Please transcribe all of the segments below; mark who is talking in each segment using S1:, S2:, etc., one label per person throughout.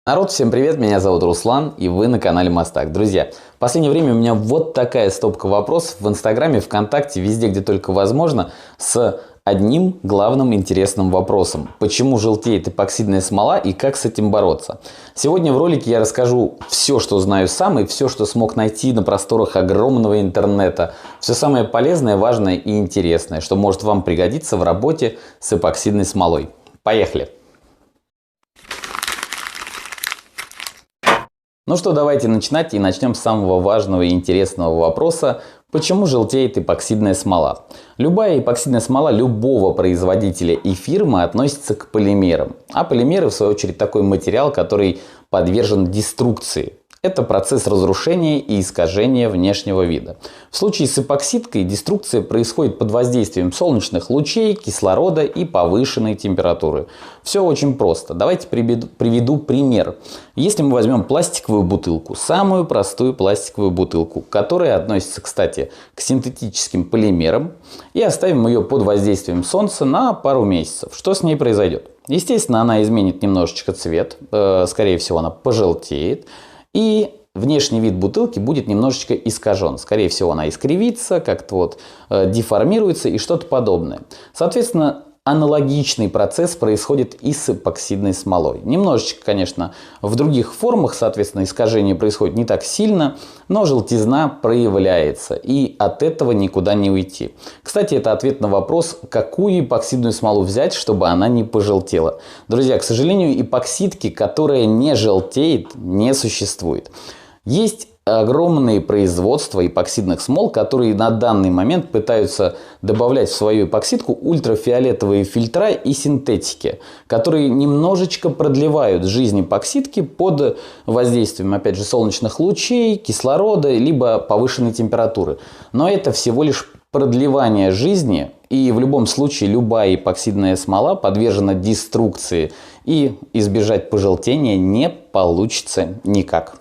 S1: Народ, всем привет, меня зовут Руслан, и вы на канале Мастак. Друзья, в последнее время у меня вот такая стопка вопросов в Инстаграме, ВКонтакте, везде, где только возможно, с одним главным интересным вопросом. Почему желтеет эпоксидная смола и как с этим бороться? Сегодня в ролике я расскажу все, что знаю сам, и все, что смог найти на просторах огромного интернета. Все самое полезное, важное и интересное, что может вам пригодиться в работе с эпоксидной смолой. Поехали! Ну что, давайте начинать, и начнем с самого важного и интересного вопроса. Почему желтеет эпоксидная смола? Любая эпоксидная смола любого производителя и фирмы относится к полимерам. А полимеры, в свою очередь, такой материал, который подвержен деструкции. Это процесс разрушения и искажения внешнего вида. В случае с эпоксидкой деструкция происходит под воздействием солнечных лучей, кислорода и повышенной температуры. Все очень просто. Давайте приведу пример. Если мы возьмем пластиковую бутылку, самую простую пластиковую бутылку, которая относится, кстати, к синтетическим полимерам, и оставим ее под воздействием солнца на пару месяцев, что с ней произойдет? Естественно, она изменит немножечко цвет, скорее всего, она пожелтеет. И внешний вид бутылки будет немножечко искажен. Скорее всего, она искривится, как-то вот деформируется и что-то подобное. Соответственно, аналогичный процесс происходит и с эпоксидной смолой. Немножечко, конечно, в других формах, соответственно, искажение происходит не так сильно, но желтизна проявляется, и от этого никуда не уйти. Кстати, это ответ на вопрос, какую эпоксидную смолу взять, чтобы она не пожелтела. Друзья, к сожалению, эпоксидки, которая не желтеет, не существует. Есть огромные производства эпоксидных смол, которые на данный момент пытаются добавлять в свою эпоксидку ультрафиолетовые фильтра и синтетики, которые немножечко продлевают жизнь эпоксидки под воздействием, опять же, солнечных лучей, кислорода, либо повышенной температуры. Но это всего лишь продлевание жизни, и в любом случае любая эпоксидная смола подвержена деструкции, и избежать пожелтения не получится никак.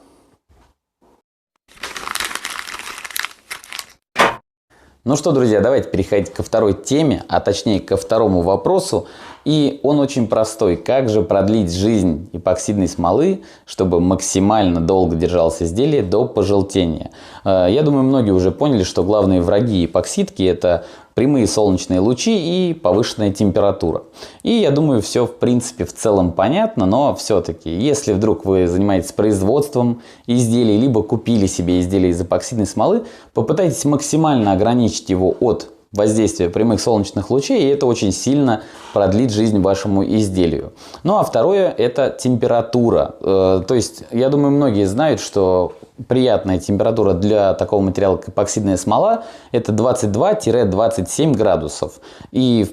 S1: Ну что, друзья, давайте переходить ко второй теме, а точнее ко второму вопросу. И он очень простой. Как же продлить жизнь эпоксидной смолы, чтобы максимально долго держалось изделие до пожелтения? Я думаю, многие уже поняли, что главные враги эпоксидки – это прямые солнечные лучи и повышенная температура. И я думаю, все в принципе в целом понятно, но все-таки, если вдруг вы занимаетесь производством изделий, либо купили себе изделия из эпоксидной смолы, попытайтесь максимально ограничить его от воздействия прямых солнечных лучей, и это очень сильно продлит жизнь вашему изделию. Ну а второе – это температура. То есть, я думаю, многие знают, что приятная температура для такого материала, как эпоксидная смола, это 22-27 градусов. И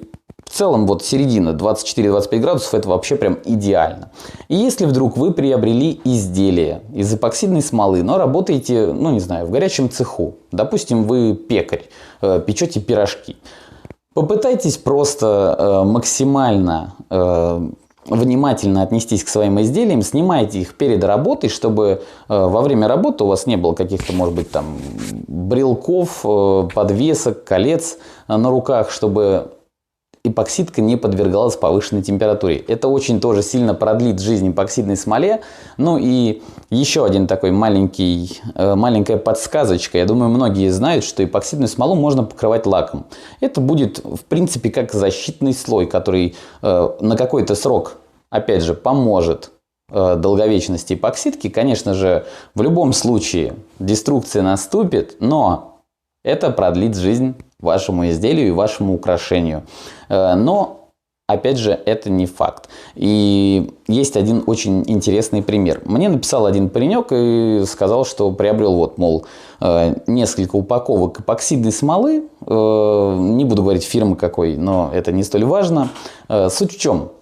S1: в целом вот середина 24-25 градусов это вообще прям идеально. И если вдруг вы приобрели изделие из эпоксидной смолы, но работаете, ну не знаю, в горячем цеху, допустим, вы пекарь, печете пирожки, попытайтесь просто максимально внимательно отнестись к своим изделиям, снимайте их перед работой, чтобы во время работы у вас не было каких-то, может быть, там брелков, подвесок, колец на руках, чтобы эпоксидка не подвергалась повышенной температуре. Это очень тоже сильно продлит жизнь эпоксидной смоле. Ну и еще один такой маленькая подсказочка. Я думаю, многие знают, что эпоксидную смолу можно покрывать лаком. Это будет, в принципе, как защитный слой, который на какой-то срок, опять же, поможет долговечности эпоксидки. Конечно же, в любом случае деструкция наступит, но это продлит жизнь вашему изделию и вашему украшению. Но, опять же, это не факт. И есть один очень интересный пример. Мне написал один паренек и сказал, что приобрел, вот, мол, несколько упаковок эпоксидной смолы. Не буду говорить фирмы какой, но это не столь важно. Суть в чем?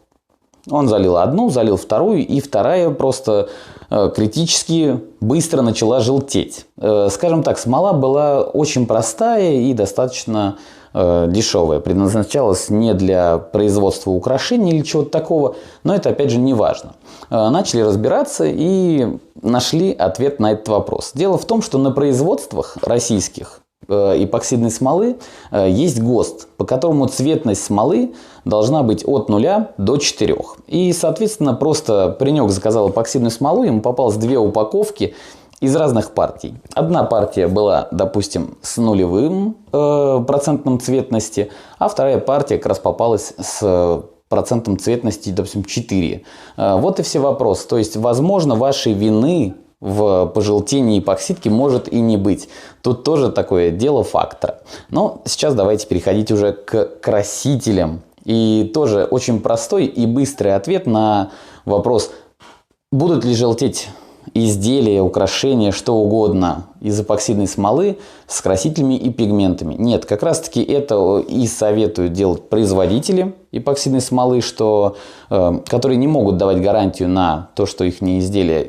S1: Он залил одну, залил вторую, и вторая просто критически быстро начала желтеть. Скажем так, смола была очень простая и достаточно дешевая. Предназначалась не для производства украшений или чего-то такого, но это, опять же, не важно. Начали разбираться и нашли ответ на этот вопрос. Дело в том, что на производствах российских эпоксидной смолы есть ГОСТ, по которому цветность смолы должна быть от 0 до 4. И, соответственно, просто паренек заказал эпоксидную смолу, ему попалось 2 упаковки из разных партий. Одна партия была, допустим, с нулевым процентом цветности, а вторая партия как раз попалась с процентом цветности, допустим, 4. Вот и все вопросы. То есть, возможно, вашей вины в пожелтении эпоксидки может и не быть. Тут тоже такое дело фактора. Но сейчас давайте переходить уже к красителям. И тоже очень простой и быстрый ответ на вопрос, будут ли желтеть изделия, украшения, что угодно из эпоксидной смолы с красителями и пигментами. Нет, как раз таки это и советуют делать производители эпоксидной смолы, которые не могут давать гарантию на то, что их изделия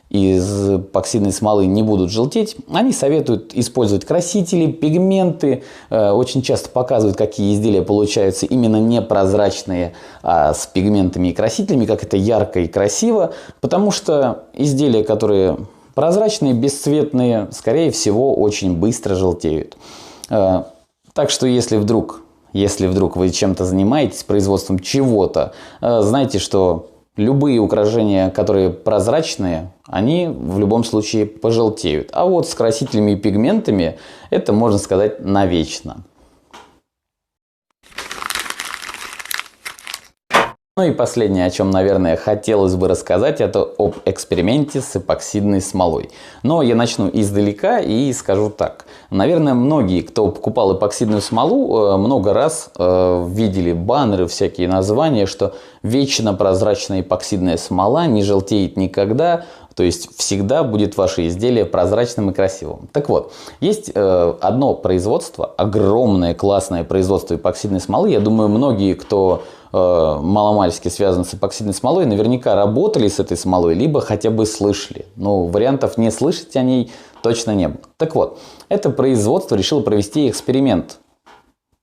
S1: из эпоксидной смолы не будут желтеть. Они советуют использовать красители, пигменты. Очень часто показывают, какие изделия получаются именно непрозрачные, а с пигментами и красителями, как это ярко и красиво. Потому что изделия, которые прозрачные, бесцветные, скорее всего, очень быстро желтеют. Так что если вдруг вы чем-то занимаетесь, производством чего-то, знайте, что любые украшения, которые прозрачные, они в любом случае пожелтеют. А вот с красителями и пигментами это, можно сказать, навечно. Ну и последнее, о чем, наверное, хотелось бы рассказать, это об эксперименте с эпоксидной смолой. Но я начну издалека и скажу так. Наверное, многие, кто покупал эпоксидную смолу, много раз видели баннеры, всякие названия, что вечно прозрачная эпоксидная смола не желтеет никогда, то есть всегда будет ваше изделие прозрачным и красивым. Так вот, есть одно производство, огромное классное производство эпоксидной смолы. Я думаю, многие, кто маломальски связан с эпоксидной смолой, наверняка работали с этой смолой, либо хотя бы слышали. Но вариантов не слышать о ней точно не было. Так вот, это производство решило провести эксперимент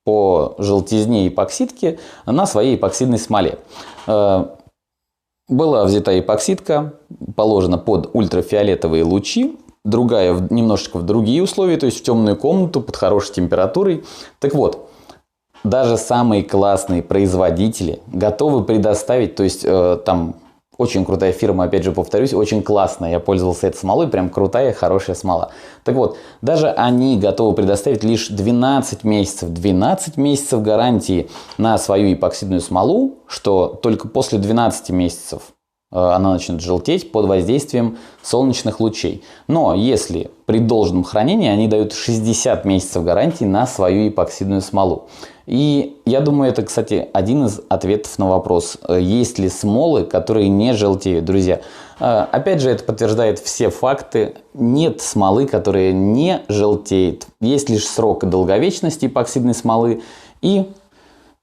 S1: по желтизне эпоксидки на своей эпоксидной смоле. Была взята эпоксидка, положена под ультрафиолетовые лучи, другая немножечко в другие условия, то есть в темную комнату под хорошей температурой. Так вот, даже самые классные производители готовы предоставить, то есть там очень крутая фирма, опять же повторюсь, очень классная, я пользовался этой смолой, прям крутая, хорошая смола. Так вот, даже они готовы предоставить лишь 12 месяцев гарантии на свою эпоксидную смолу, что только после 12 месяцев она начнет желтеть под воздействием солнечных лучей. Но если при должном хранении, они дают 60 месяцев гарантии на свою эпоксидную смолу. И я думаю, это, кстати, один из ответов на вопрос, есть ли смолы, которые не желтеют. Друзья, опять же, это подтверждает все факты. Нет смолы, которая не желтеет. Есть лишь срок долговечности эпоксидной смолы и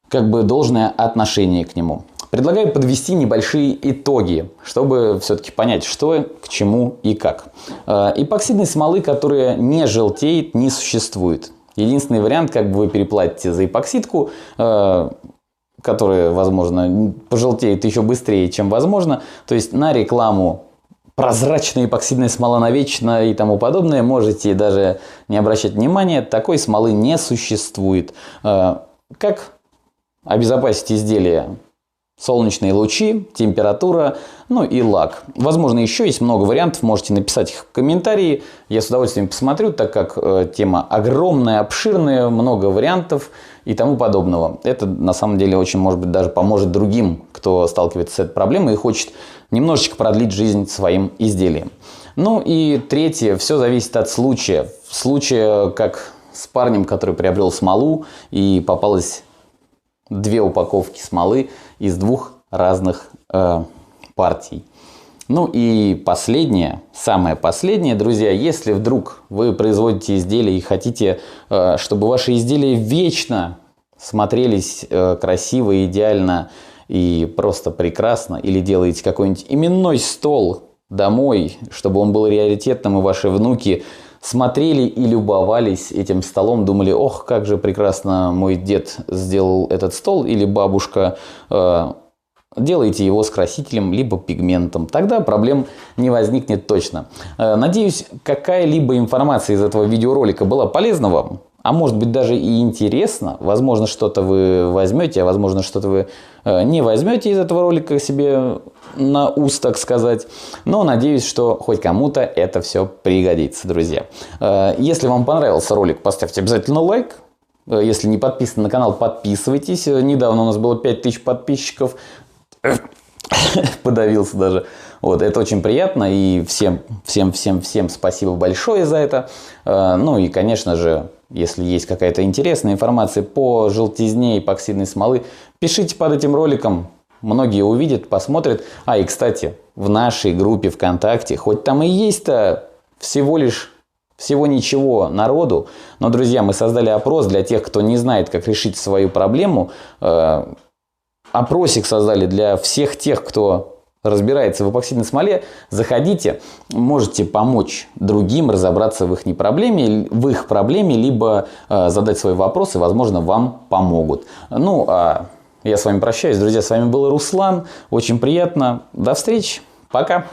S1: должное отношение к нему. Предлагаю подвести небольшие итоги, чтобы все-таки понять, что, к чему и как. Эпоксидной смолы, которая не желтеет, не существует. Единственный вариант, как бы вы переплатите за эпоксидку, которая, возможно, пожелтеет еще быстрее, чем возможно. То есть на рекламу прозрачная эпоксидная смола навечно и тому подобное можете даже не обращать внимания. Такой смолы не существует. Как обезопасить изделие? Солнечные лучи, температура, ну и лак. Возможно, еще есть много вариантов, можете написать их в комментарии. Я с удовольствием посмотрю, так как тема огромная, обширная, много вариантов и тому подобного. Это на самом деле очень, может быть, даже поможет другим, кто сталкивается с этой проблемой и хочет немножечко продлить жизнь своим изделием. Ну и третье, все зависит от случая. Случая, как с парнем, который приобрел смолу и попалось 2 упаковки смолы из 2 разных партий. Ну и последнее, самое последнее, друзья, если вдруг вы производите изделия и хотите, чтобы ваши изделия вечно смотрелись красиво, идеально и просто прекрасно, или делаете какой-нибудь именной стол домой, чтобы он был раритетным, и ваши внуки смотрели и любовались этим столом, думали, ох, как же прекрасно мой дед сделал этот стол, или бабушка делайте его с красителем либо пигментом. Тогда проблем не возникнет точно. Надеюсь, какая-либо информация из этого видеоролика была полезна вам. А может быть даже и интересно. Возможно, что-то вы возьмете, а возможно, что-то вы не возьмете из этого ролика себе на ус, так сказать. Но надеюсь, что хоть кому-то это все пригодится, друзья. Если вам понравился ролик, поставьте обязательно лайк. Если не подписаны на канал, подписывайтесь. Недавно у нас было 5000 подписчиков. Подавился даже. Вот, это очень приятно. И всем спасибо большое за это. Ну и, конечно же, если есть какая-то интересная информация по желтизне эпоксидной смолы, пишите под этим роликом. Многие увидят, посмотрят. И, кстати, в нашей группе ВКонтакте, хоть там и есть-то всего ничего народу, но, друзья, мы создали опрос для тех, кто не знает, как решить свою проблему. Опросик создали для всех тех, кто разбирается в эпоксидной смоле. Заходите, можете помочь другим разобраться в их проблеме, либо задать свои вопросы, возможно, вам помогут. Ну, а я с вами прощаюсь, друзья. С вами был Руслан. Очень приятно. До встречи. Пока.